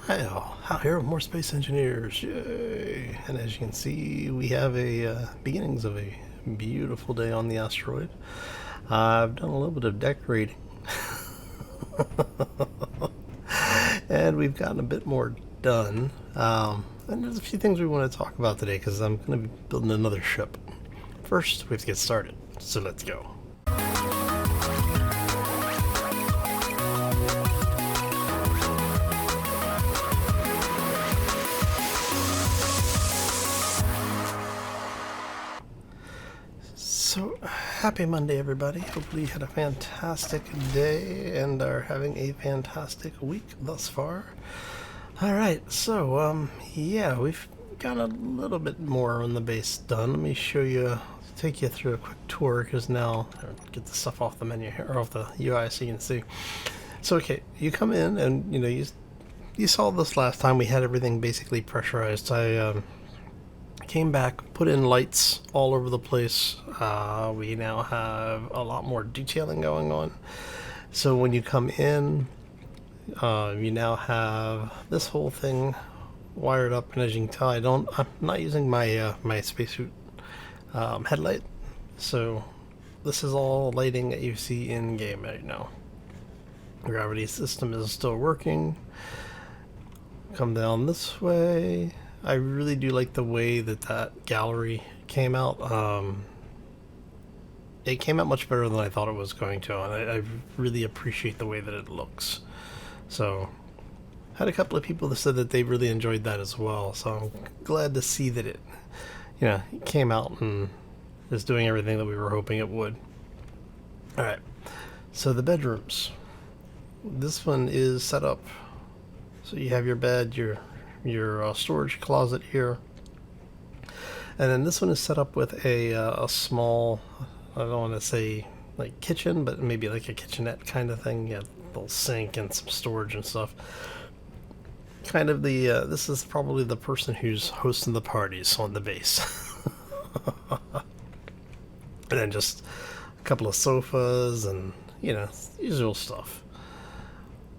Hi all, Hal here with more Space Engineers, yay! And as you can see, we have a beginnings of a beautiful day on the asteroid. I've done a little bit of decorating, and we've gotten a bit more done. And there's a few things we want to talk about today, because I'm going to be building another ship. First, we have to get started, so let's go. So, happy Monday, everybody. Hopefully you had a fantastic day and are having a fantastic week thus far. Alright, so, yeah, we've got a little bit more on the base done. Let me show you, take you through a quick tour, because now, get the stuff off the menu here, or off the UI so you can see. So, okay, you come in and, you saw this last time. We had everything basically pressurized. I came back, put in lights all over the place. We now have a lot more detailing going on. So when you come in, you now have this whole thing wired up, and as you can tell, I'm not using my my spacesuit headlight. So this is all lighting that you see in game right now. Gravity system is still working. Come down this way. I really do like the way that gallery came out. It came out much better than I thought it was going to, and I really appreciate the way that it looks. So, had a couple of people that said that they really enjoyed that as well. So I'm glad to see that it came out and is doing everything that we were hoping it would. All right. So the bedrooms. This one is set up. So you have your bed, your storage closet here, and then this one is set up with a small, I don't want to say like kitchen, but maybe like a kitchenette kind of thing. Yeah, a little sink and some storage and stuff. Kind of the this is probably the person who's hosting the parties on the base. And then just a couple of sofas and usual stuff.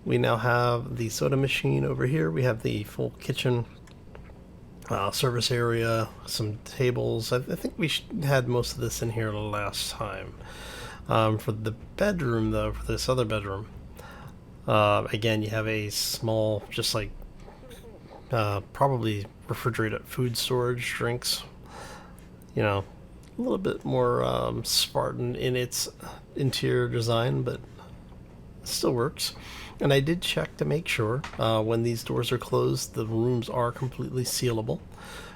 We now have the soda machine over here. We have the full kitchen, service area, some tables. I think we had most of this in here last time. For the bedroom, though, for this other bedroom, again, you have a small, just like probably refrigerated food storage, drinks. A little bit more Spartan in its interior design, but it still works. And I did check to make sure when these doors are closed, the rooms are completely sealable.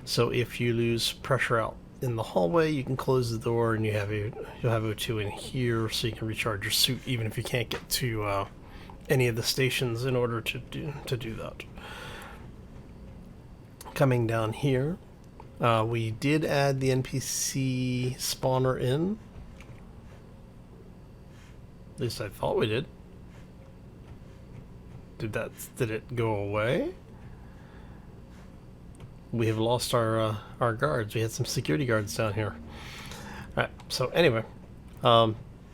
So if you lose pressure out in the hallway, you can close the door, and you'll have O2 in here, so you can recharge your suit, even if you can't get to any of the stations in order to do that. Coming down here, we did add the Npc Spawner in. At least I thought we did. Did it go away? We have lost our guards. We had some security guards down here. Alright, so anyway, I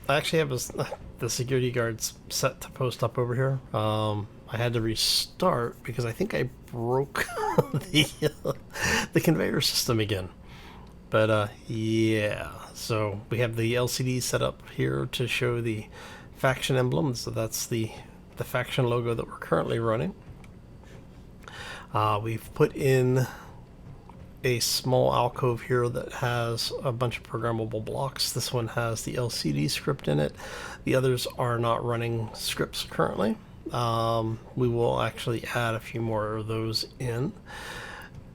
actually have the security guards set to post up over here. I had to restart because I think I broke the conveyor system again. But yeah, so we have the LCD set up here to show the faction emblem. So that's the faction logo that we're currently running. We've put in a small alcove here that has a bunch of programmable blocks. This one has the LCD script in it. The others are not running scripts currently. We will actually add a few more of those in.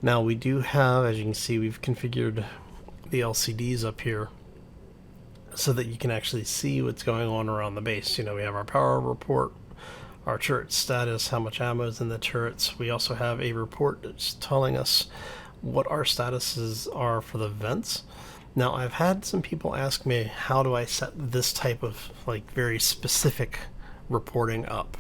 Now we do have, as you can see, we've configured the LCDs up here so that you can actually see what's going on around the base. We have our power report, our turret status, how much ammo is in the turrets. We also have a report that's telling us what our statuses are for the vents. Now, I've had some people ask me, how do I set this type of very specific reporting up?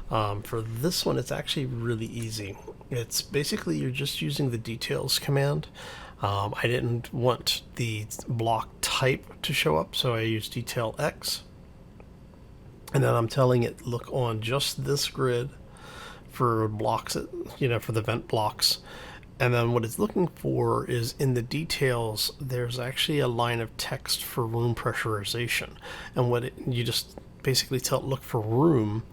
For this one, it's actually really easy. It's basically you're just using the details command. I didn't want the block type to show up, so I used detail X. And then I'm telling it, look on just this grid for blocks, for the vent blocks. And then what it's looking for is in the details, there's actually a line of text for room pressurization. And you just basically tell it, look for room,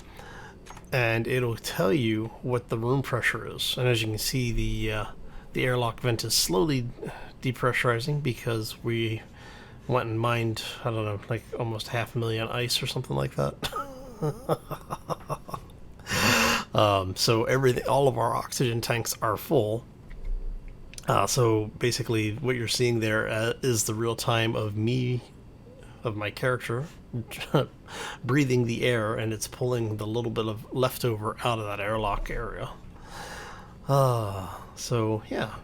and it'll tell you what the room pressure is. And as you can see, the airlock vent is slowly depressurizing because we went and mined, I don't know, like almost 500,000 ice or something like that. So all of our oxygen tanks are full. So basically what you're seeing there is the real time of my character breathing the air, and it's pulling the little bit of leftover out of that airlock area. So yeah,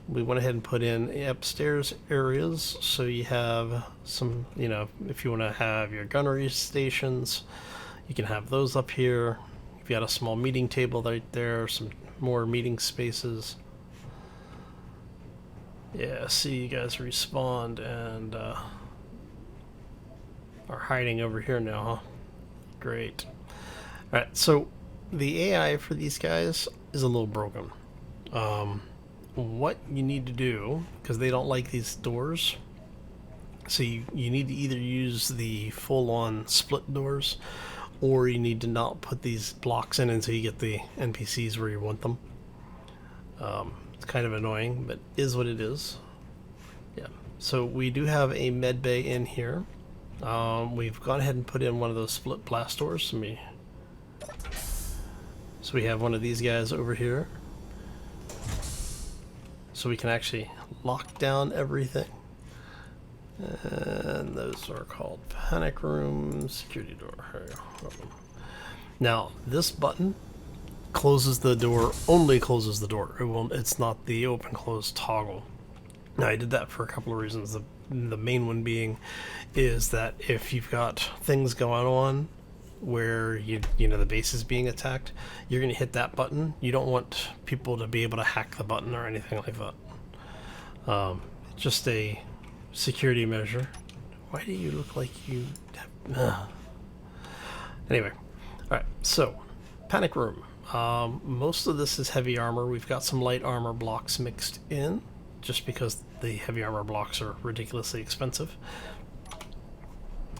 we went ahead and put in upstairs areas, so you have some, if you want to have your gunnery stations, you can have those up here. You've got a small meeting table right there, some more meeting spaces. Yeah, see, you guys respawned and are hiding over here now, huh? Great. Alright, so the AI for these guys is a little broken. What you need to do, because they don't like these doors, so you need to either use the full-on split doors, or you need to not put these blocks in until you get the NPCs where you want them. It's kind of annoying, but is what it is. Yeah. So we do have a med bay in here. We've gone ahead and put in one of those split blast doors. So we have one of these guys over here. So we can actually lock down everything. And those are called panic room, security door. Here we go. Now, this button closes the door, only closes the door. It's not the open close toggle. Now, I did that for a couple of reasons. The main one being is that if you've got things going on where the base is being attacked, you're going to hit that button. You don't want people to be able to hack the button or anything like that. Just a security measure. Why do you look like you have... Anyway, alright, so panic room. Most of this is heavy armor. We've got some light armor blocks mixed in, just because the heavy armor blocks are ridiculously expensive.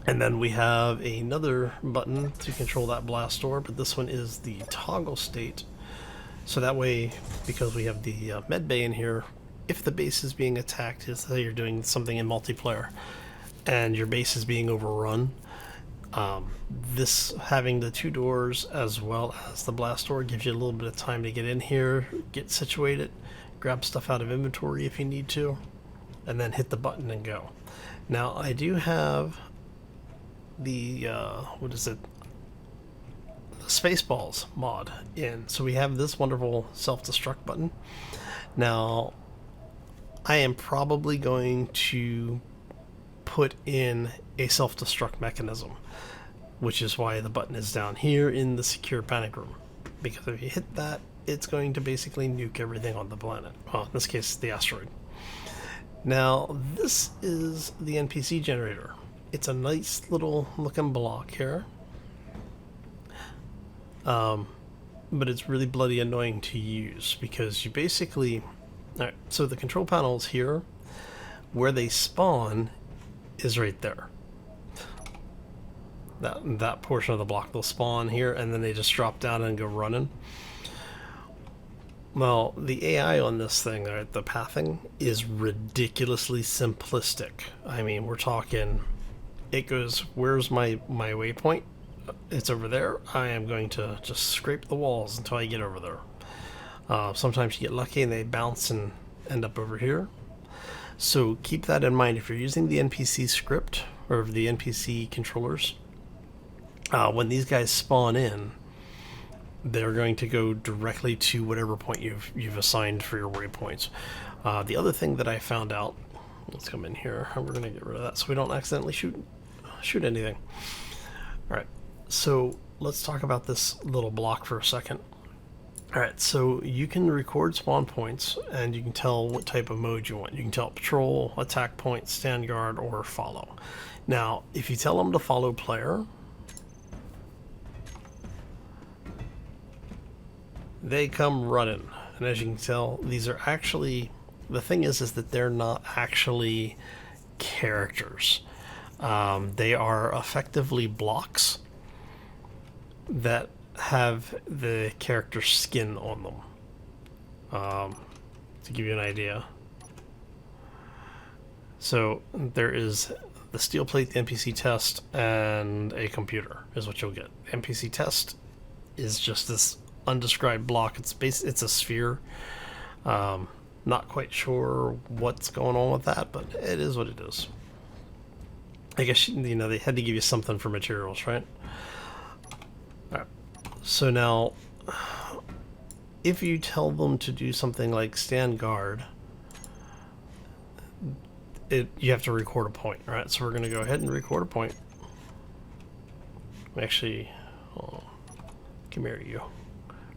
And then we have another button to control that blast door, but this one is the toggle state. So that way, because we have the med bay in here, if the base is being attacked, let's say you're doing something in multiplayer and your base is being overrun, this having the two doors as well as the blast door gives you a little bit of time to get in here, get situated, grab stuff out of inventory if you need to, and then hit the button and go. Now I do have the the Spaceballs mod in, so we have this wonderful self-destruct button. Now I am probably going to put in a self-destruct mechanism, which is why the button is down here in the secure panic room, because if you hit that, it's going to basically nuke everything on the planet. Well, in this case, the asteroid. Now, this is the NPC generator. It's a nice little looking block here. But it's really bloody annoying to use because you basically... Alright, so the control panels here, where they spawn is right there. That portion of the block, they'll spawn here and then they just drop down and go running. Well, the AI on this thing, the pathing, is ridiculously simplistic. I mean, we're talking, it goes, where's my waypoint? It's over there. I am going to just scrape the walls until I get over there. Sometimes you get lucky and they bounce and end up over here. So keep that in mind if you're using the NPC script or the NPC controllers. When these guys spawn in, they're going to go directly to whatever point you've assigned for your waypoints. The other thing that I found out, let's come in here, we're going to get rid of that so we don't accidentally shoot anything. Alright, so let's talk about this little block for a second. Alright, so you can record spawn points and you can tell what type of mode you want. You can tell patrol, attack point, stand guard, or follow. Now, if you tell them to follow player, they come running. And as you can tell, these are actually, the thing is that they're not actually characters. They are effectively blocks that have the character skin on them. To give you an idea. So there is the steel plate, the NPC test, and a computer is what you'll get. NPC test is just this undescribed block. It's a sphere. Not quite sure what's going on with that, but it is what it is. I guess, you know, they had to give you something for materials, right? Alright. So now, if you tell them to do something like stand guard, you have to record a point, right? So we're going to go ahead and record a point. Actually, come here, you.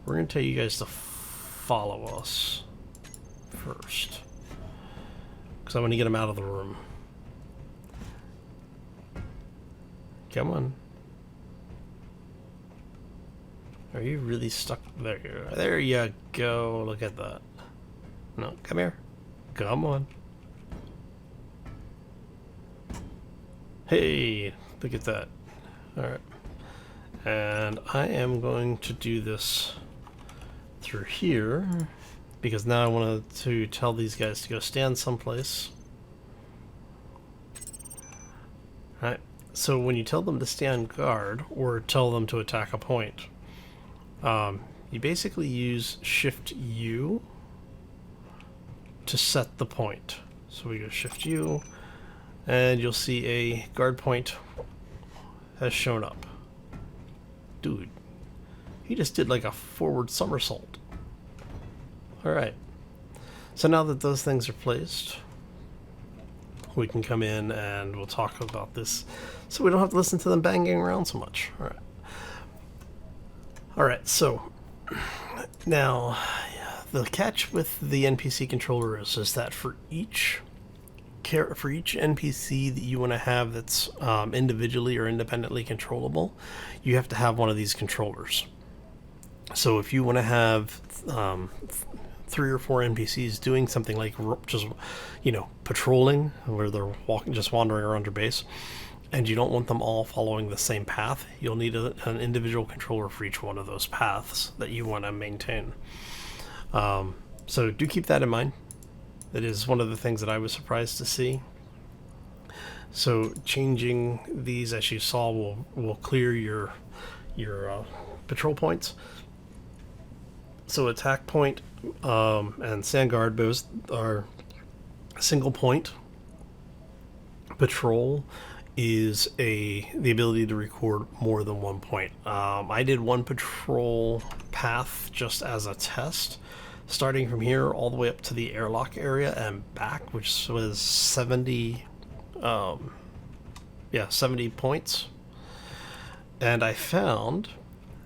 We're going to tell you guys to follow us first, because I'm going to get them out of the room. Come on. Are you really stuck there? There you go. Look at that. No, come here. Come on. Hey, look at that. Alright. And I am going to do this through here, because now I wanted to tell these guys to go stand someplace. Alright. So when you tell them to stand guard, or tell them to attack a point, you basically use Shift U to set the point. So we go Shift U, and you'll see a guard point has shown up. Dude, he just did like a forward somersault. Alright. So now that those things are placed, we can come in and we'll talk about this so we don't have to listen to them banging around so much. Alright. Alright, so now the catch with the NPC controller is that for each NPC that you want to have that's individually or independently controllable, you have to have one of these controllers. So if you want to have 3 or 4 NPCs doing something like just, you know, patrolling, where they're just wandering around your base, and you don't want them all following the same path, you'll need an individual controller for each one of those paths that you want to maintain. So do keep that in mind. That is one of the things that I was surprised to see. So changing these, as you saw, will clear your patrol points. So attack point and stand guard both are single point. Patrol is the ability to record more than one point. I did one patrol path just as a test, starting from here all the way up to the airlock area and back, which was 70 points. And I found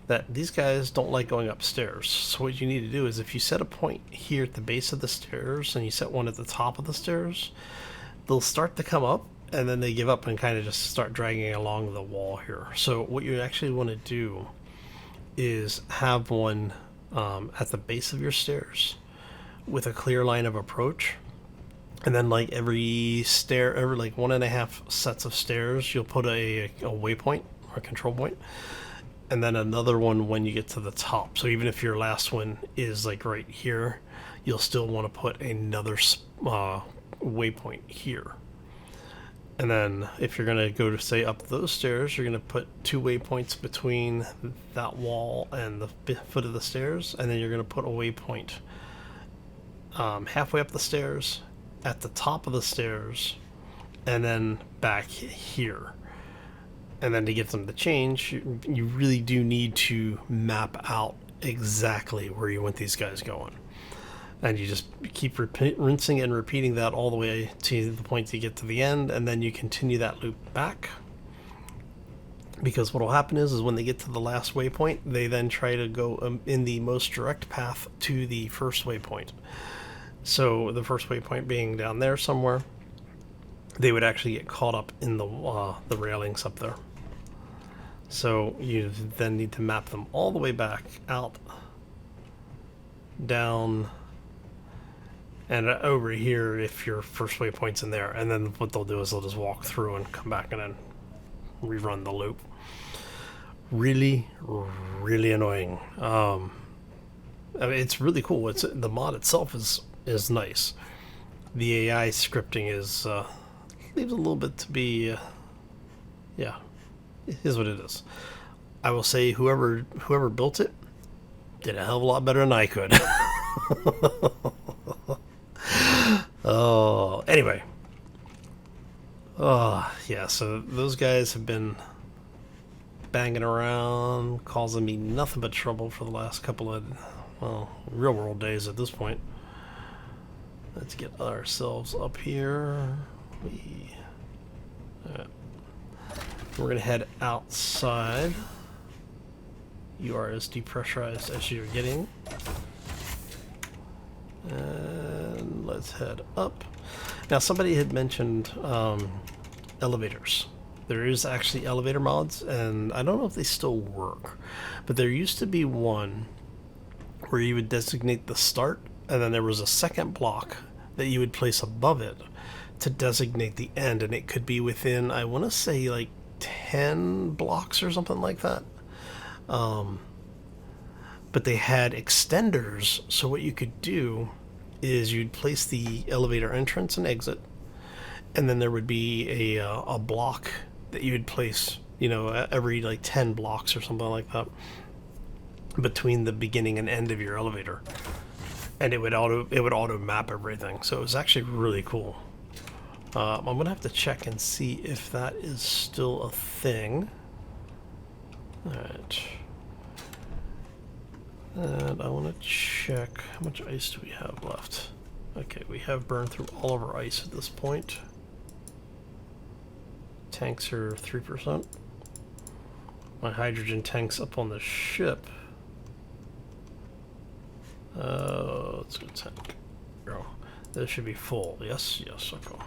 that these guys don't like going upstairs. So what you need to do is, if you set a point here at the base of the stairs and you set one at the top of the stairs, they'll start to come up, and then they give up and kind of just start dragging along the wall here. So what you actually want to do is have one at the base of your stairs with a clear line of approach, and then like every 1.5 sets of stairs, you'll put a waypoint or a control point, and then another one when you get to the top. So even if your last one is like right here, you'll still want to put another waypoint here. And then if you're going to go to, say, up those stairs, you're going to put 2 waypoints between that wall and the foot of the stairs, and then you're going to put a waypoint halfway up the stairs, at the top of the stairs, and then back here. And then to get them to change, you really do need to map out exactly where you want these guys going. And you just keep rinsing and repeating that all the way to the point you get to the end, and then you continue that loop back. Because what will happen is when they get to the last waypoint, they then try to go in the most direct path to the first waypoint. So the first waypoint being down there somewhere, they would actually get caught up in the railings up there. So you then need to map them all the way back out down, and over here if your first waypoint's in there. And then what they'll do is they'll just walk through and come back and then rerun the loop. Really, really annoying. I mean, it's really cool. The mod itself is nice. The AI scripting is leaves a little bit to be. Yeah, it is what it is. I will say whoever built it did a hell of a lot better than I could. Oh, anyway. Oh, yeah, so those guys have been banging around, causing me nothing but trouble for the last couple of, well, real world days at this point. Let's get ourselves up here. We're going to head outside. You are as depressurized as you're getting. And let's head up. Now, somebody had mentioned elevators. There is actually elevator mods, and I don't know if they still work, but there used to be one where you would designate the start, and then there was a second block that you would place above it to designate the end, and it could be within, I want to say, like 10 blocks or something like that. But they had extenders, so what you could do is you'd place the elevator entrance and exit, and then there would be a block that you would place, you know, every like 10 blocks or something like that between the beginning and end of your elevator, and it would auto map everything. So it was actually really cool. I'm gonna have to check and see if that is still a thing. All right. And I want to check how much ice do we have left. Okay, we have burned through all of our ice at this point. Tanks are 3%. My hydrogen tanks up on the ship. Let's go tank. Oh, this should be full. Yes, okay.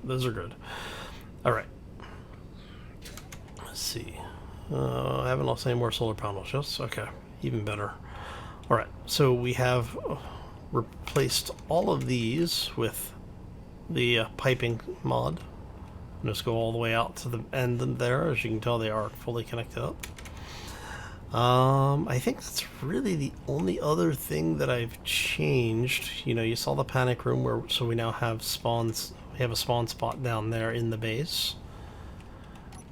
Those are good. Alright. Let's see. I haven't lost any more solar panels. Yes? Okay. Even better. Alright, so we have replaced all of these with the piping mod. Just go all the way out to the end there. As you can tell, they are fully connected up. I think that's really the only other thing that I've changed. You know, you saw the panic room so we now have spawns. We have a spawn spot down there in the base.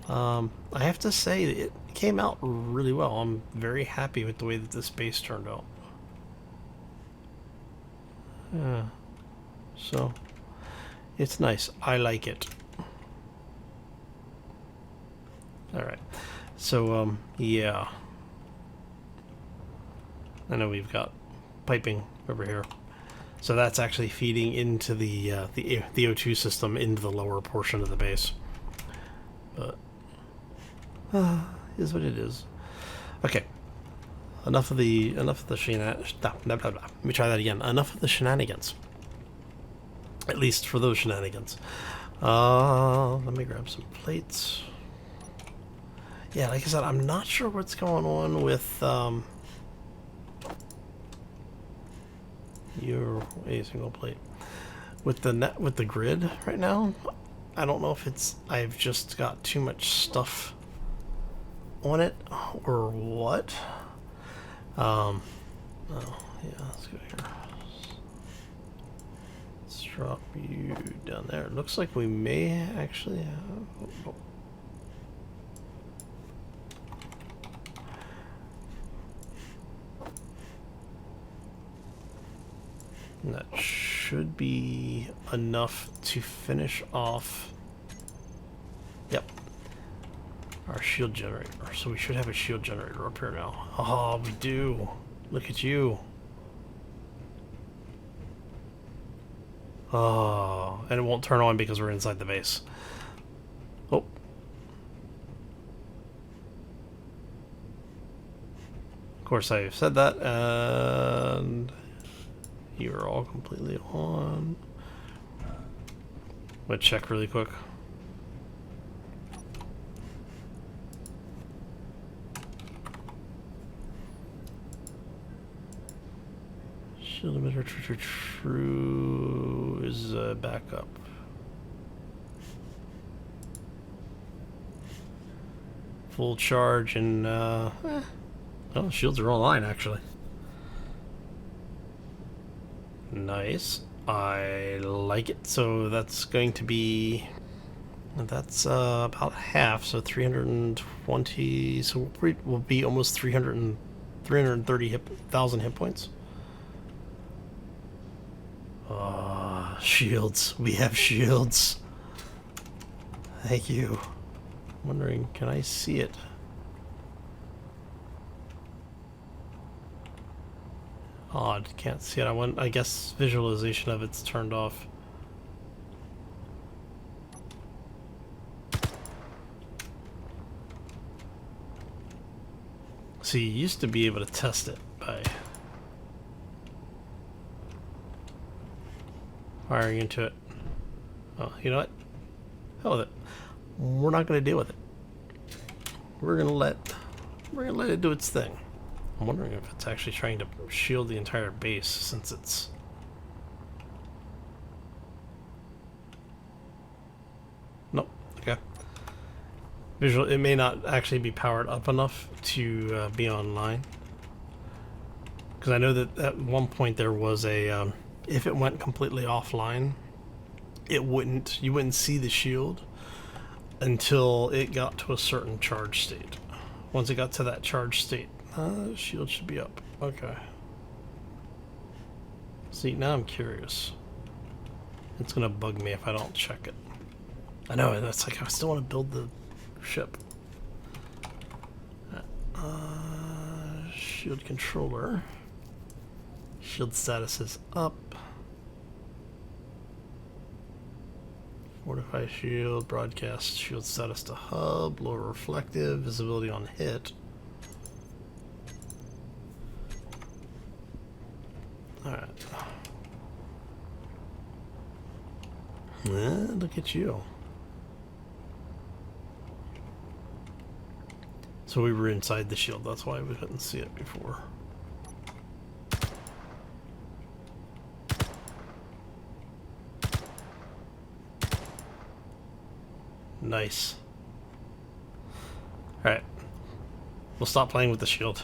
I have to say it came out really well. I'm very happy with the way that this base turned out. Yeah. So it's nice. I like it. Alright. So yeah. I know we've got piping over here. So that's actually feeding into the O2 system into the lower portion of the base. But is what it is. Okay. Enough of the shenanigans. Let me try that again. Enough of the shenanigans. At least for those shenanigans. Let me grab some plates. Yeah, like I said, I'm not sure what's going on with a single plate with the grid right now. I don't know if I've just got too much stuff on it or what. Oh yeah, let's go here. Let's drop you down there. It looks like we may actually have. That should be enough to finish off. Yep. Our shield generator. So we should have a shield generator up here now. Oh, we do. Look at you. Oh, and it won't turn on because we're inside the base. Oh. Of course, I said that, and you are all completely on. I'm gonna check really quick. Shield emitter true is back up. Full charge and oh, shields are online actually. Nice. I like it. So that's going to be, that's about half, so 320, so we'll be almost 330,000 hit points. Shields. We have shields. Thank you. I'm wondering, can I see it? Odd, can't see it. I guess visualization of it's turned off. See, you used to be able to test it by firing into it. Oh, you know what? Hell with it. We're not going to deal with it. We're gonna let it do its thing. I'm wondering if it's actually trying to shield the entire base since it's... Nope. Okay. Visual. It may not actually be powered up enough to be online. Because I know that at one point there was a... if it went completely offline, you wouldn't see the shield until it got to a certain charge state. Once it got to that charge state, the shield should be up. Okay. See, now I'm curious. It's gonna bug me if I don't check it. I know, that's like, I still want to build the ship. Shield controller. Shield status is up. Fortify shield, broadcast shield status to hub, lower reflective, visibility on hit. Alright. Look at you. So we were inside the shield, that's why we couldn't see it before. Nice. Alright. We'll stop playing with the shield.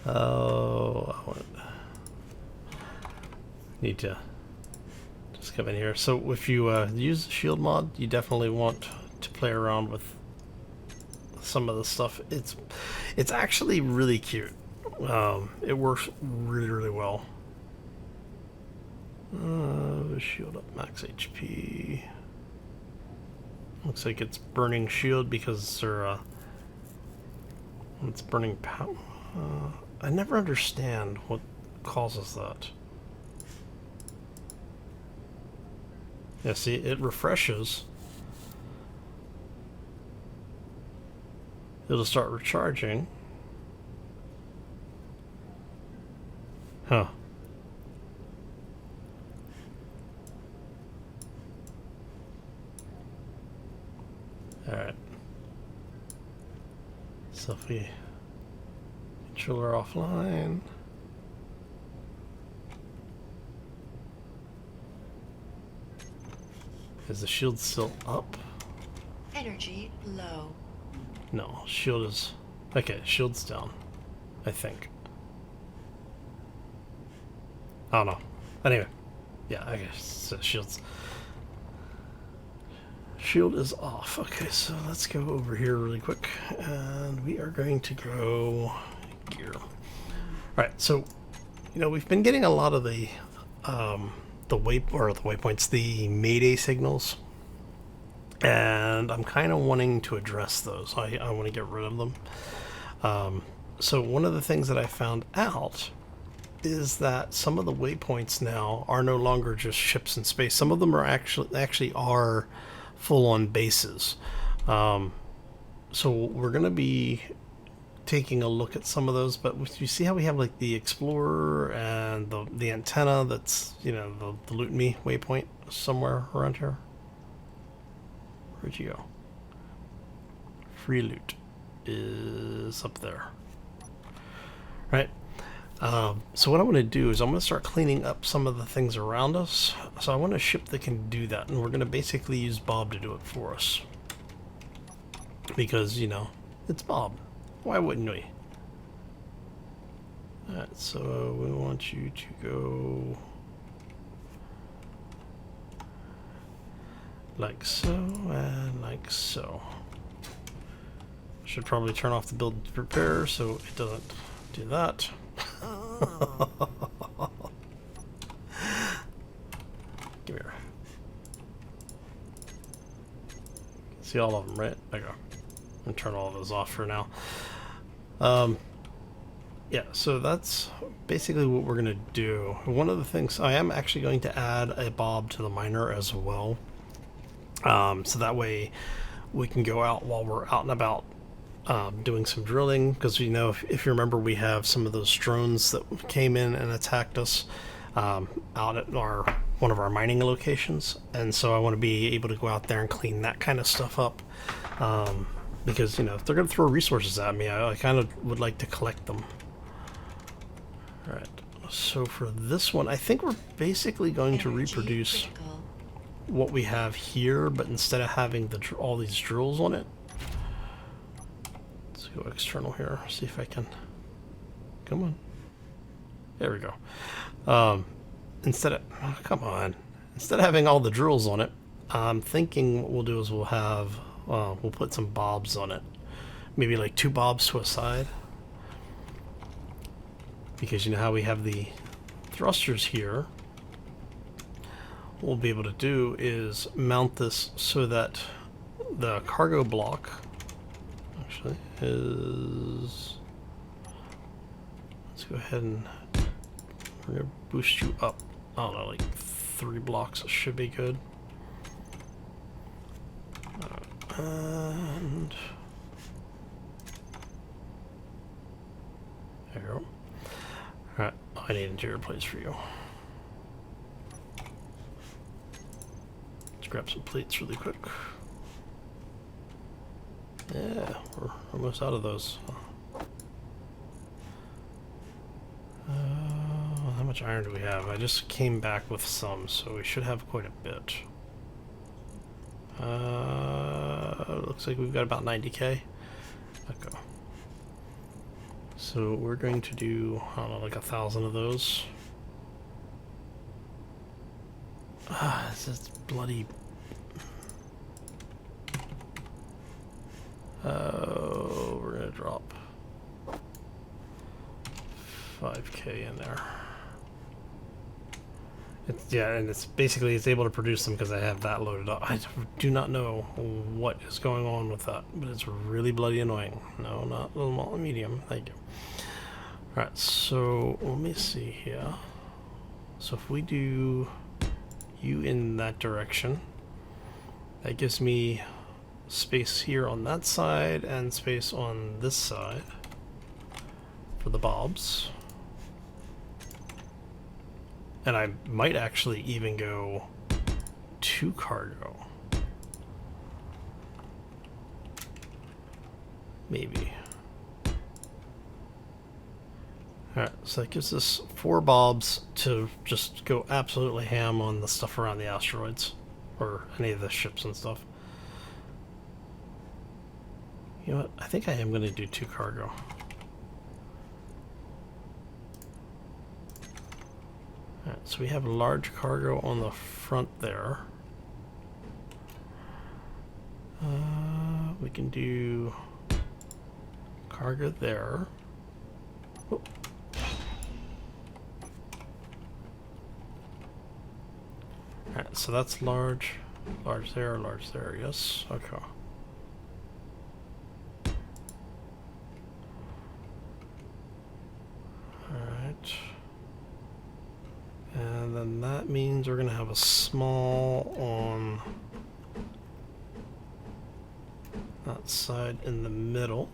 Oh, need to just come in here. So if you use the shield mod, you definitely want to play around with some of the stuff. It's actually really cute. It works really well. Shield up, max HP. Looks like it's burning shield because they're it's burning power. I never understand what causes that. Yeah, see, it refreshes. It'll start recharging. Huh. Alright. So if we controller offline. Is the shield still up? Energy low. No, shield is... Okay, shield's down. I think. I don't know. Anyway. Yeah, I guess shield's... Shield is off. Okay, so let's go over here really quick, and we are going to go gear. All right, so you know we've been getting a lot of the waypoints, the Mayday signals, and I'm kind of wanting to address those. I want to get rid of them. So one of the things that I found out is that some of the waypoints now are no longer just ships in space. Some of them are actually are full-on bases. So we're going to be taking a look at some of those, but you see how we have like the Explorer and the antenna that's, you know, the Loot Me waypoint somewhere around here? Where'd you go? Free loot is up there. right? So what I'm going to do is I'm going to start cleaning up some of the things around us. So I want a ship that can do that, and we're going to basically use Bob to do it for us. Because, you know, it's Bob. Why wouldn't we? Alright, so we want you to go like so and like so. Should probably turn off the build repair so it doesn't do that. Give here. See all of them, right? There you go. I'm gonna turn all of those off for now. Yeah, so that's basically what we're gonna do. One of the things, I am actually going to add a Bob to the miner as well. So that way we can go out while we're out and about doing some drilling, because you know, if you remember, we have some of those drones that came in and attacked us out at one of our mining locations, and so I want to be able to go out there and clean that kind of stuff up, because you know, if they're going to throw resources at me, I kind of would like to collect them. Alright, so for this one, I think we're basically going to reproduce what we have here, but instead of having all these drills on it, let's go external here, see if I can, come on, there we go. Instead of, oh, come on, instead of having all the drills on it, I'm thinking what we'll do is we'll put some Bobs on it, maybe like 2 Bobs to a side, because you know how we have the thrusters here. What we'll be able to do is mount this so that the cargo block actually is, let's go ahead and we're going to boost you up, I don't know, like 3 blocks should be good. And there you go. Alright, I need an interior plates for you. Let's grab some plates really quick. Yeah, we're almost out of those. How much iron do we have? I just came back with some, so we should have quite a bit. Looks like we've got about 90k. Okay. So we're going to do, I don't know, like 1,000 of those. This is bloody... Oh, we're gonna drop 5k in there. Yeah, and it's basically, it's able to produce them because I have that loaded up. I do not know what is going on with that, but it's really bloody annoying. No, not little, small, medium. Thank you. Alright, so let me see here. So if we do you in that direction, that gives me space here on that side and space on this side for the Bobs. And I might actually even go 2 cargo. Maybe. Alright, so that gives us 4 Bobs to just go absolutely ham on the stuff around the asteroids. Or any of the ships and stuff. You know what? I think I am going to do 2 cargo. Alright, so we have large cargo on the front there. We can do cargo there. Oh. Alright, so that's large there, yes, okay. Alright. And then that means we're going to have a small on that side in the middle.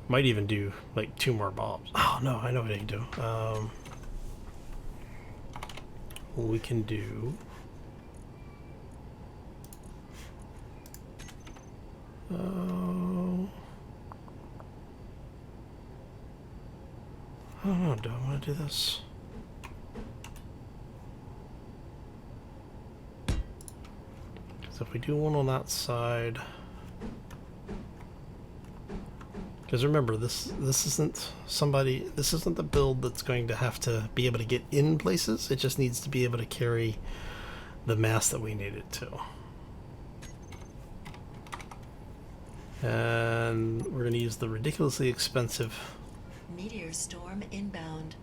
Might even do like 2 more Bobs. Oh no, I know what I can do. We can do Oh, do I want to do this? So if we do one on that side, because remember, this isn't the build that's going to have to be able to get in places. It just needs to be able to carry the mass that we need it to. And we're going to use the ridiculously expensive Meteor storm inbound.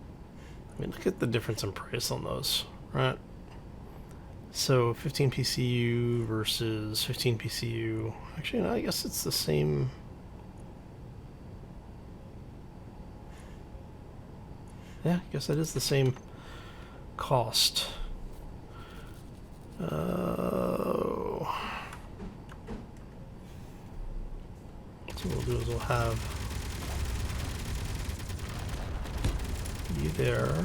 I mean, look at the difference in price on those, right? So 15 PCU versus 15 PCU. Actually, no, I guess it's the same. Yeah, I guess that is the same cost. So what we'll do is we'll have you there.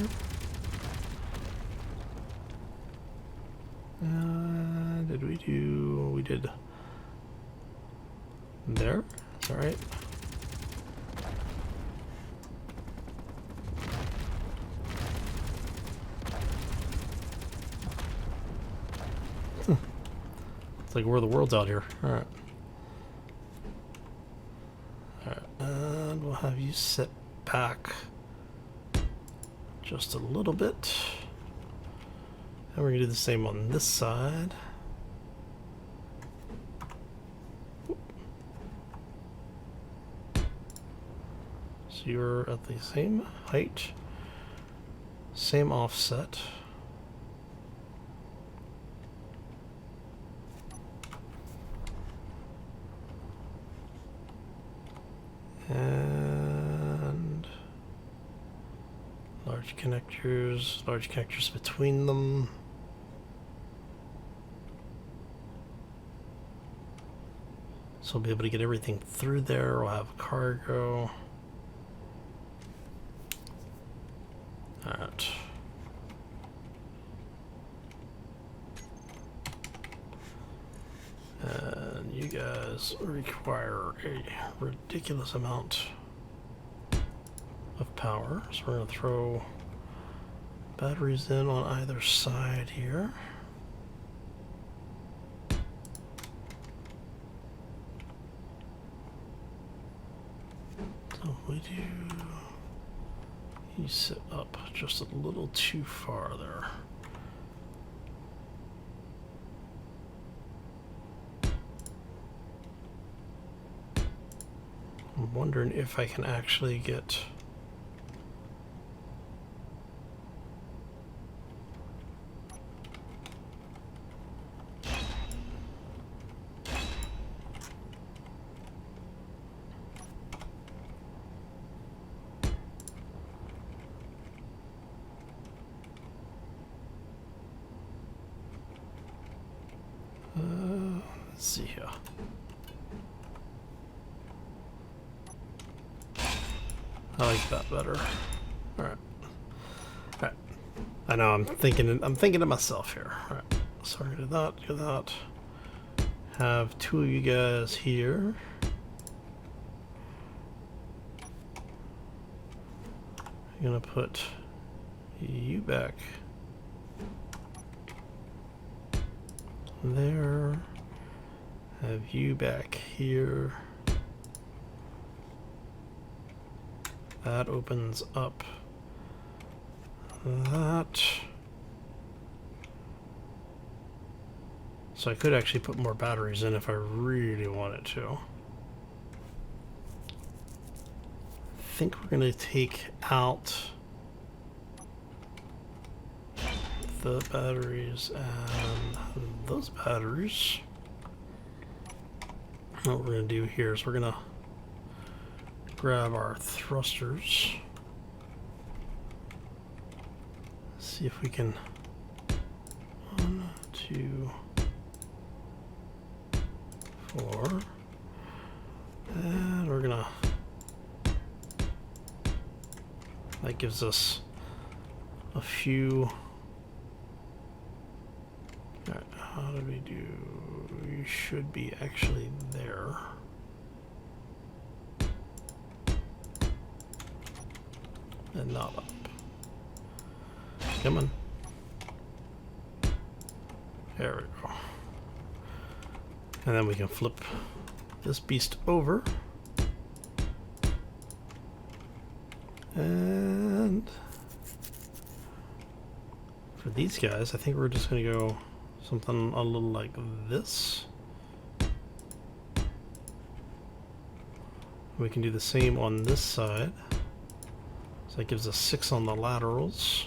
Did we do... we did there? Is that right? It's like we're the world's out here. Alright. Alright, and we'll have you sit back just a little bit. And we're going to do the same on this side. So you're at the same height, same offset. And large connectors between them. So we'll be able to get everything through there. We'll have cargo. Alright. And you guys require a ridiculous amount of power. So we're going to throw batteries in on either side here. So we do... you sit up just a little too far there. I'm wondering if I can actually get... let's see here. I like that better. Alright. Alright. I know I'm thinking to myself here. Alright. So we're gonna do that. Have two of you guys here. I'm gonna put you back there. Have you back here. That opens up that. So I could actually put more batteries in if I really wanted to. I think we're going to take out the batteries and those batteries. What we're going to do here is we're going to grab our thrusters. See if we can. 1, 2, 4. And we're gonna. That gives us a few. Alright, how do we do? You should be actually there. and not up. Come on. There we go. And then we can flip this beast over. And for these guys, I think we're just going to go something a little like this. We can do the same on this side. So that gives us 6 on the laterals.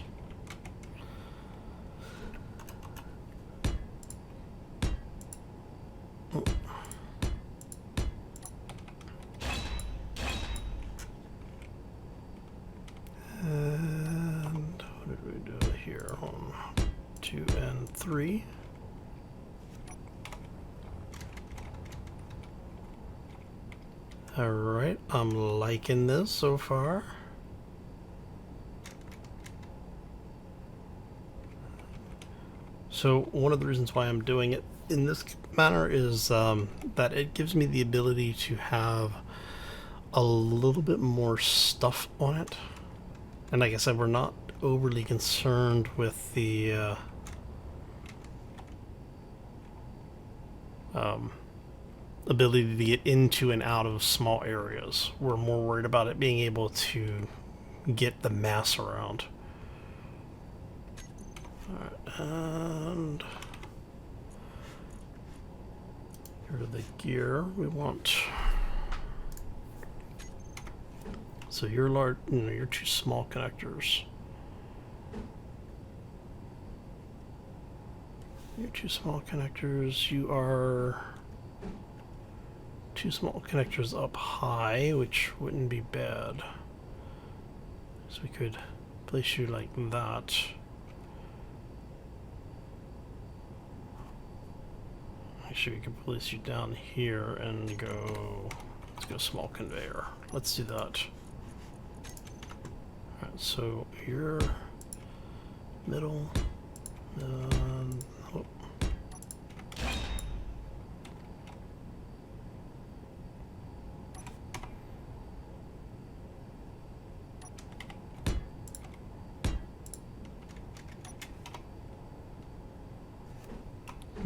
And what did we do here? 1, 2, and 3. Alright, I'm liking this so far. So one of the reasons why I'm doing it in this manner is that it gives me the ability to have a little bit more stuff on it. And like I said, we're not overly concerned with the ability to get into and out of small areas. We're more worried about it being able to get the mass around. Alright, and here are the gear we want. So you're large, you're 2 small connectors. You're 2 small connectors. You are 2 small connectors up high, which wouldn't be bad. So we could place you like that. Actually, we could place you down here and go. Let's go small conveyor. Let's do that. Alright, so you're middle. Oh.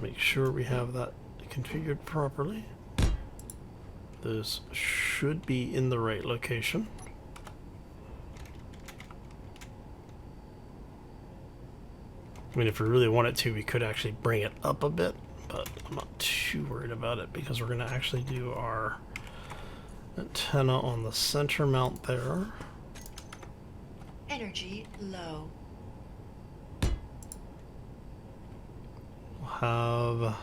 Make sure we have that configured properly. This should be in the right location. I mean, if we really wanted to, we could actually bring it up a bit, but I'm not too worried about it because we're going to actually do our antenna on the center mount there. Energy low. Have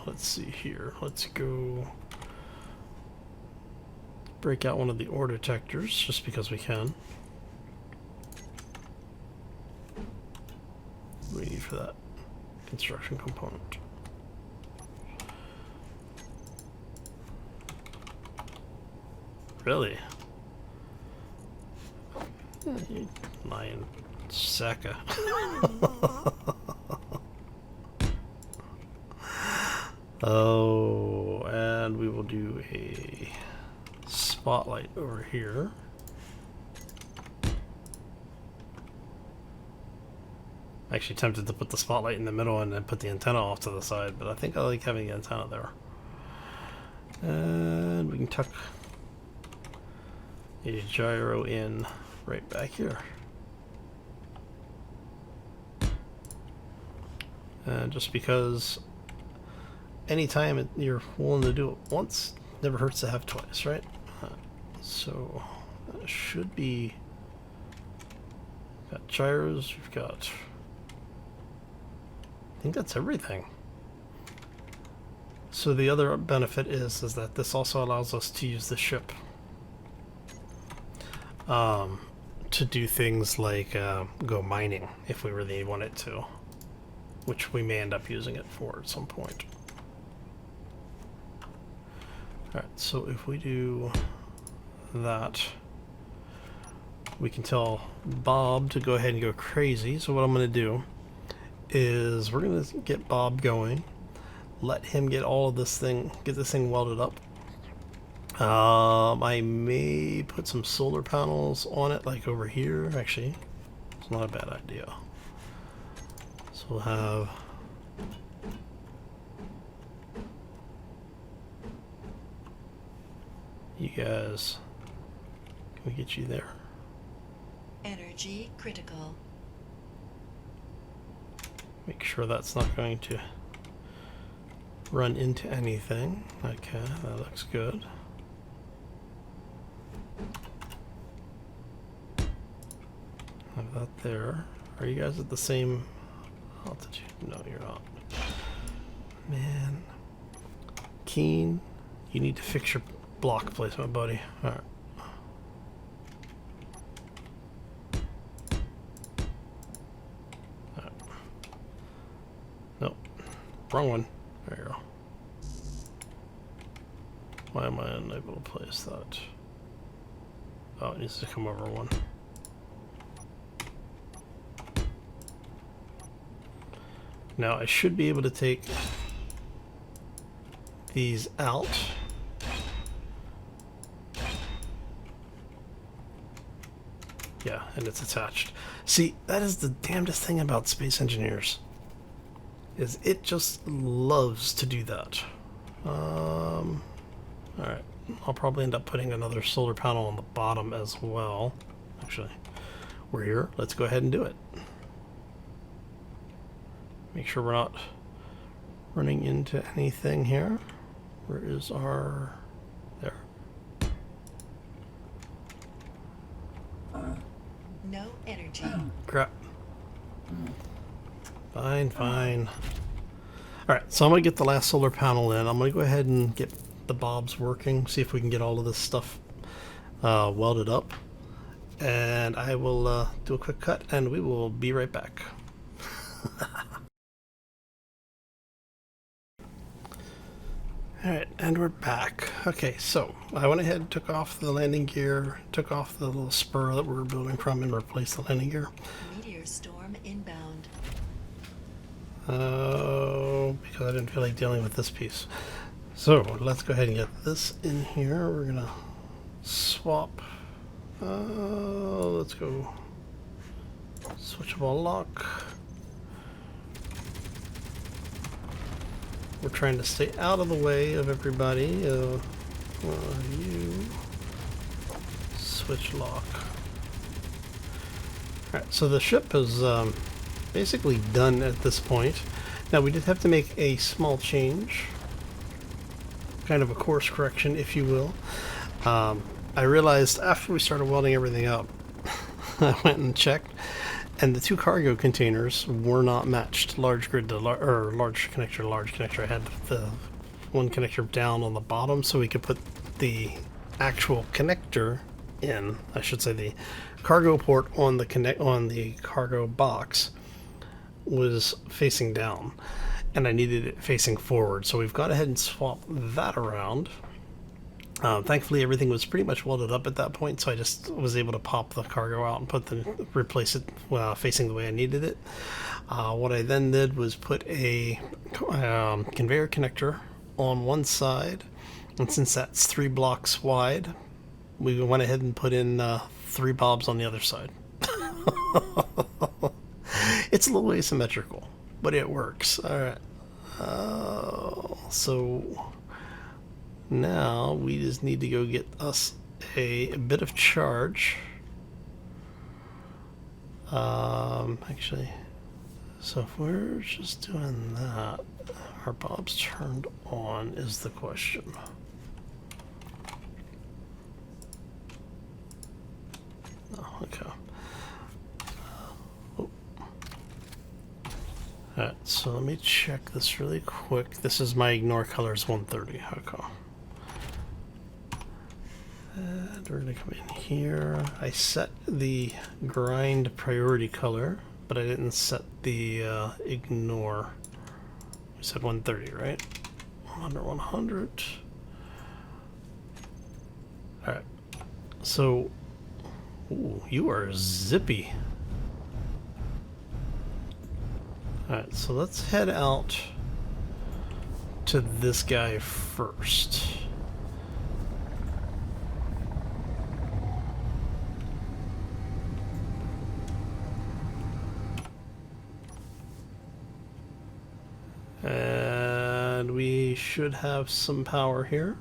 let's see here. Let's go break out one of the ore detectors just because we can. What do we need for that? Construction component. Really? Lion Saka. Oh, and we will do a spotlight over here. Actually tempted to put the spotlight in the middle and then put the antenna off to the side, but I think I like having the antenna there. And we can tuck a gyro in right back here. And just because anytime you're willing to do it once, never hurts to have twice, right? So that should be. Got gyros, we've got. I think that's everything. So the other benefit is that this also allows us to use the ship to do things like go mining if we really wanted to, which we may end up using it for at some point. Alright, so if we do that, we can tell Bob to go ahead and go crazy. So what I'm going to do is we're going to get Bob going, let him get all of this thing, get this thing welded up. I may put some solar panels on it, like over here. Actually, it's not a bad idea. So we'll have you guys. Can we get you there? Energy critical. Make sure that's not going to run into anything. Okay, that looks good. Have that there. Are you guys at the same altitude? No, you're not. Man. Keen, you need to fix your block placement, buddy. Alright. Nope. Wrong one. There you go. Why am I unable to place that? Oh, it needs to come over one. Now I should be able to take these out. Yeah, and it's attached. See, that is the damnedest thing about space engineers. Is it just loves to do that. Alright, I'll probably end up putting another solar panel on the bottom as well. Actually, we're here. Let's go ahead and do it. Make sure we're not running into anything here. Where is our... there. No energy. Crap. Fine, fine. Alright, so I'm going to get the last solar panel in. I'm going to go ahead and get the bobs working, see if we can get all of this stuff welded up. And I will do a quick cut, and we will be right back. Alright, and we're back. Okay, so I went ahead and took off the landing gear, took off the little spur that we were building from, and replaced the landing gear. Meteor storm inbound. Oh, because I didn't feel like dealing with this piece. So let's go ahead and get this in here. We're gonna swap. Let's go switchable lock. We're trying to stay out of the way of everybody. You switch lock. Alright, so the ship is basically done at this point. Now we did have to make a small change. Kind of a course correction, if you will. I realized after we started welding everything up, I went and checked, and the two cargo containers were not matched. Large grid to large connector to large connector. I had the one connector down on the bottom so we could put the actual connector in. I should say the cargo port on the cargo box was facing down, and I needed it facing forward. So we've gone ahead and swapped that around. Thankfully, everything was pretty much welded up at that point, so I just was able to pop the cargo out and replace it facing the way I needed it. What I then did was put a conveyor connector on one side, and since that's 3 blocks wide, we went ahead and put in 3 bobs on the other side. It's a little asymmetrical, but it works. Alright. So now we just need to go get us a bit of charge. Actually, so if we're just doing that, our bob's turned on is the question. Oh, okay. Alright, so let me check this really quick. This is my ignore colors 130. Okay. And we're going to come in here. I set the grind priority color, but I didn't set the ignore. We said 130, right? Under 100. Alright. So, ooh, you are zippy. Alright, so let's head out to this guy first. should have some power here.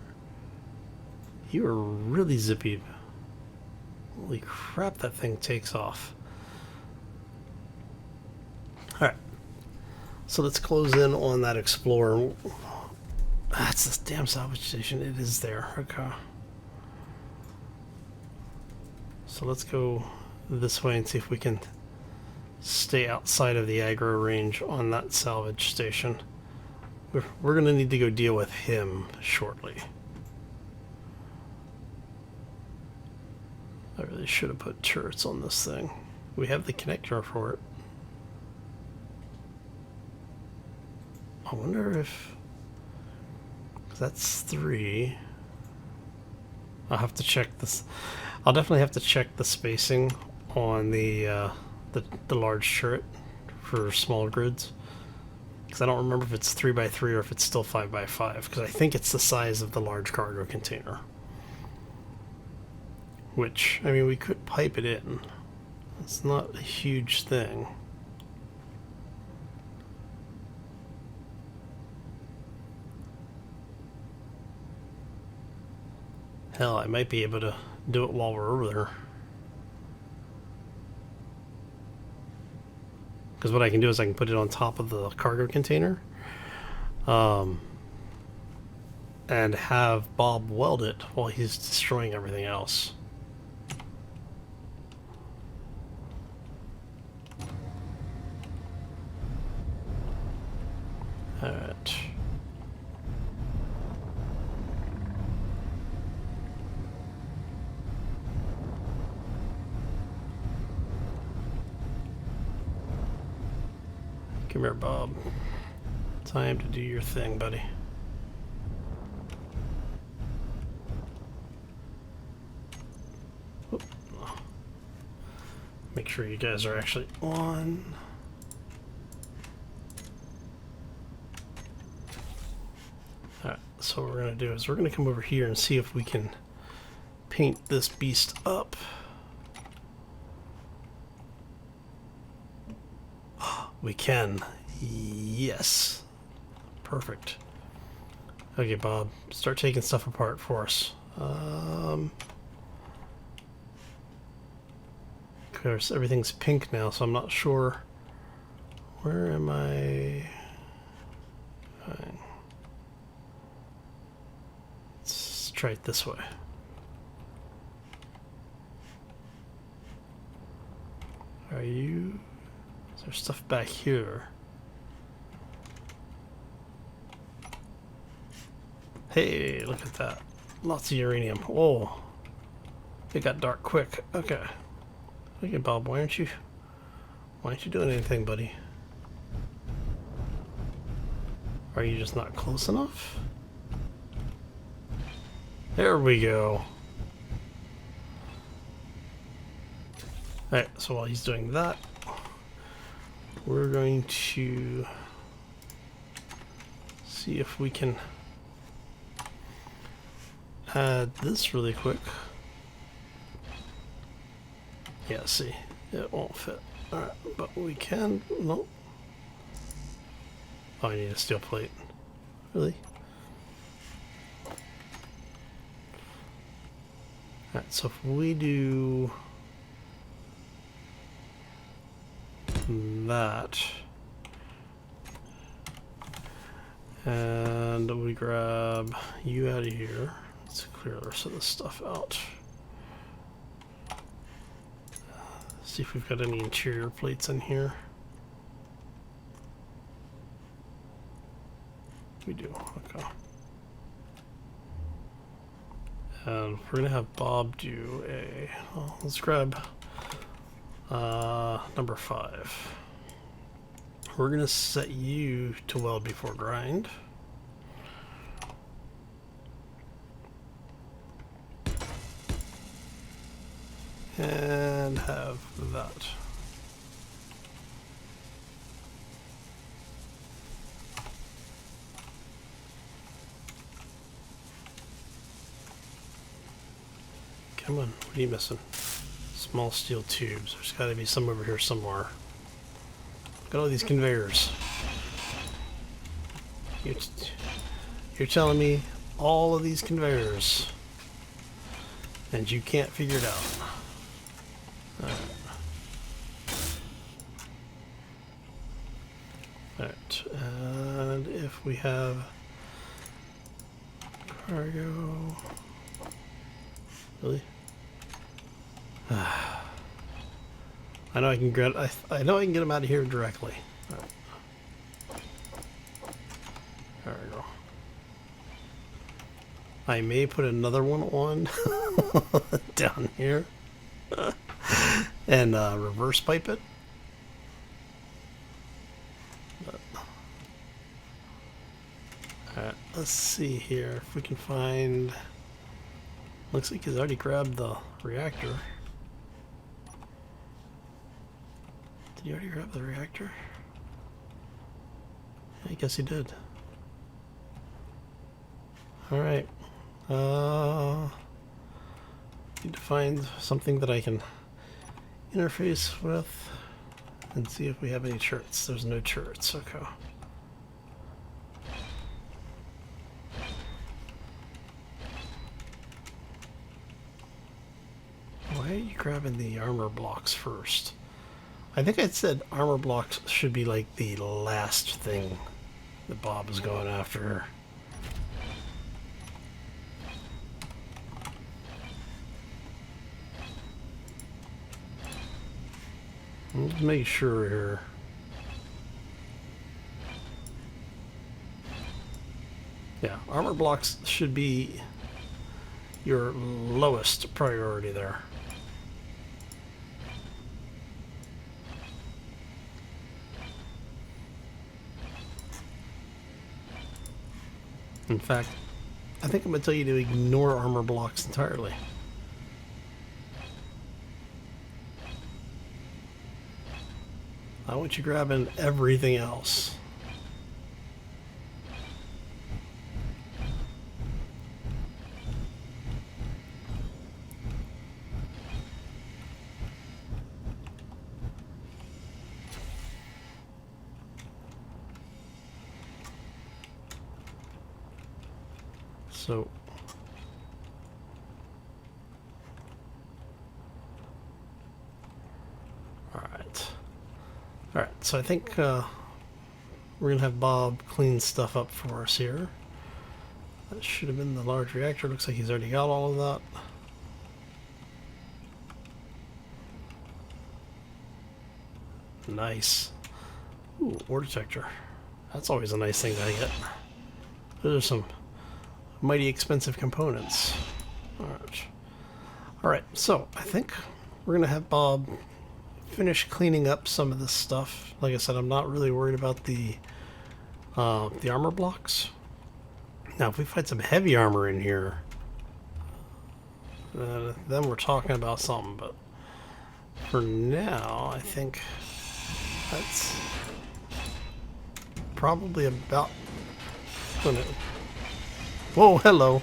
You are really zippy. Holy crap, that thing takes off. Alright. So let's close in on that Explorer. That's this damn salvage station. It is there. Okay. So let's go this way and see if we can stay outside of the aggro range on that salvage station. We're going to need to go deal with him shortly. I really should have put turrets on this thing. We have the connector for it. I wonder if... that's 3. I'll have to check this. I'll definitely have to check the spacing on the large turret for small grids. Because I don't remember if it's 3x3 or if it's still 5x5. Because I think it's the size of the large cargo container. Which, I mean, we could pipe it in. It's not a huge thing. Hell, I might be able to do it while we're over there. Because what I can do is I can put it on top of the cargo container. And have Bob weld it while he's destroying everything else. Alright. Come here, Bob. Time to do your thing, buddy. Oop. Make sure you guys are actually on. Alright, so what we're going to do is we're going to come over here and see if we can paint this beast up. We can. Yes. Perfect. Okay, Bob. Start taking stuff apart for us. Of course, everything's pink now, so I'm not sure. Where am I? Fine. Let's try it this way. Are you... there's stuff back here. Hey, look at that. Lots of uranium. Oh, it got dark quick. Okay. Okay, Bob, why aren't you doing anything, buddy? Are you just not close enough? There we go. Alright, so while he's doing that, we're going to see if we can add this really quick. Yeah, see, it won't fit. Alright, but we can. Nope. Oh, I need a steel plate. Really? Alright, so if we do that, and we grab you out of here. Let's clear the rest of this stuff out. See if we've got any interior plates in here. We do. Okay. And we're gonna have Bob do a. Well, let's grab number 5. We're gonna set you to weld before grind. And have that. Come on, what are you missing? Small steel tubes. There's got to be some over here somewhere. Look at all these conveyors. You're telling me all of these conveyors and you can't figure it out. Alright, and if we have cargo... Really? I know I can get I know I can get them out of here directly. All right. There we go. I may put another one on down here and reverse pipe it. Alright, let's see here if we can find... Looks like he's already grabbed the reactor. Did he already grab the reactor? I guess he did. Alright. Need to find something that I can interface with and see if we have any turrets. There's no turrets, okay. Why are you grabbing the armor blocks first? I think I said armor blocks should be like the last thing that Bob is going after. Let's make sure here. Yeah, armor blocks should be your lowest priority there. In fact, I think I'm going to tell you to ignore armor blocks entirely. I want you grabbing everything else. So, all right. So I think we're gonna have Bob clean stuff up for us here. That should have been the large reactor. Looks like he's already got all of that. Nice. Ooh, ore detector. That's always a nice thing to get. Those are some mighty expensive components. Alright, so I think we're gonna have Bob finish cleaning up some of this stuff. Like I said, I'm not really worried about the armor blocks. Now, if we find some heavy armor in here, then we're talking about something. But for now, I think that's probably about gonna... Whoa, hello.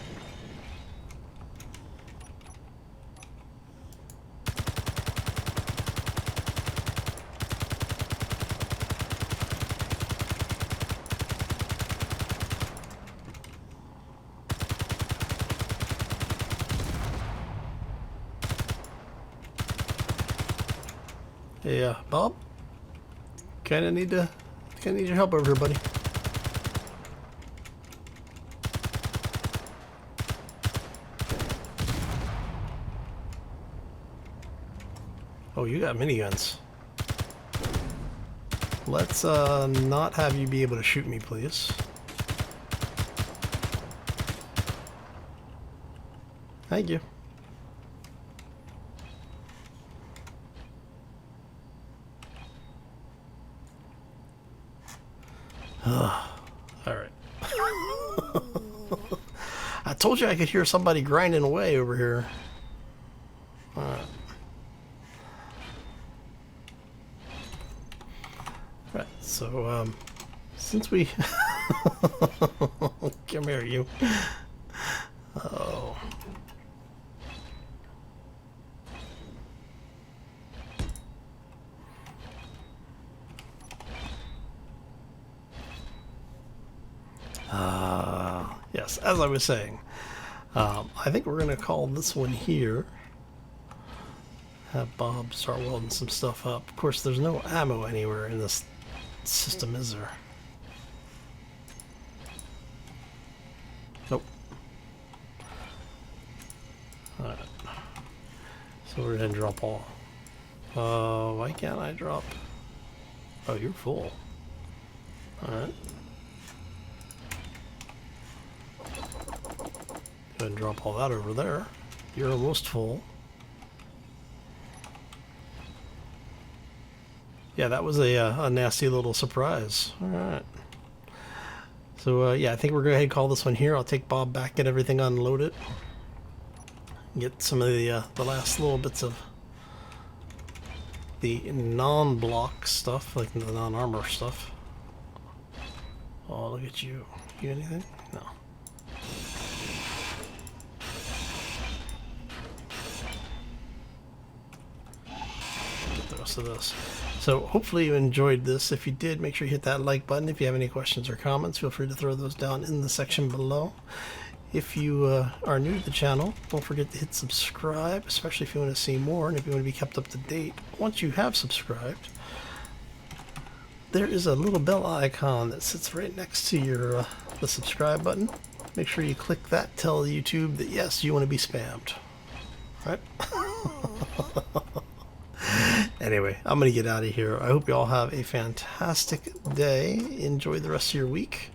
Hey, Bob? Kinda need your help over here, buddy. Oh, you got miniguns. Let's not have you be able to shoot me, please. Thank you. Alright. I told you I could hear somebody grinding away over here. Alright. Right, so, since we... Come here, you. Oh. Yes, as I was saying, I think we're going to call this one here. Have Bob start welding some stuff up. Of course, there's no ammo anywhere in this system, is there? Nope. Alright. So we're going to drop all. Why can't I drop? Oh, you're full. Alright. Go ahead and drop all that over there. You're almost full. Yeah, that was a nasty little surprise. Alright. So, yeah, I think we're going to go ahead and call this one here. I'll take Bob back, get everything unloaded. Get some of the last little bits of the non-block stuff, like the non-armor stuff. Oh, look at you. You anything? No. Get the rest of this. So hopefully you enjoyed this. If you did, make sure you hit that like button. If you have any questions or comments, feel free to throw those down in the section below. If you are new to the channel, don't forget to hit subscribe, especially if you want to see more and if you want to be kept up to date. Once you have subscribed, there is a little bell icon that sits right next to your the subscribe button. Make sure you click that, tell YouTube that yes, you want to be spammed. Right? Anyway, I'm going to get out of here. I hope you all have a fantastic day. Enjoy the rest of your week.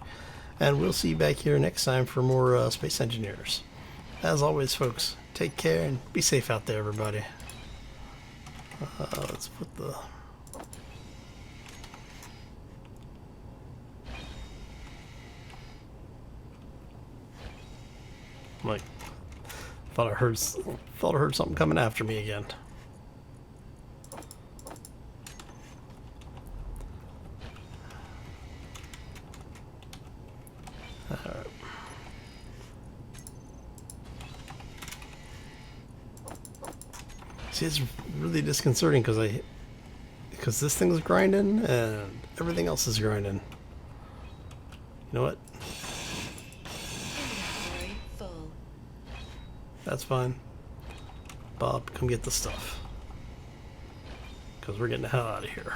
And we'll see you back here next time for more Space Engineers. As always, folks, take care and be safe out there, everybody. Let's put the... Like, thought I heard something coming after me again. Alright. See, it's really disconcerting because this thing's grinding and everything else is grinding. You know what? Inventory full. That's fine. Bob, come get the stuff. Because we're getting the hell out of here.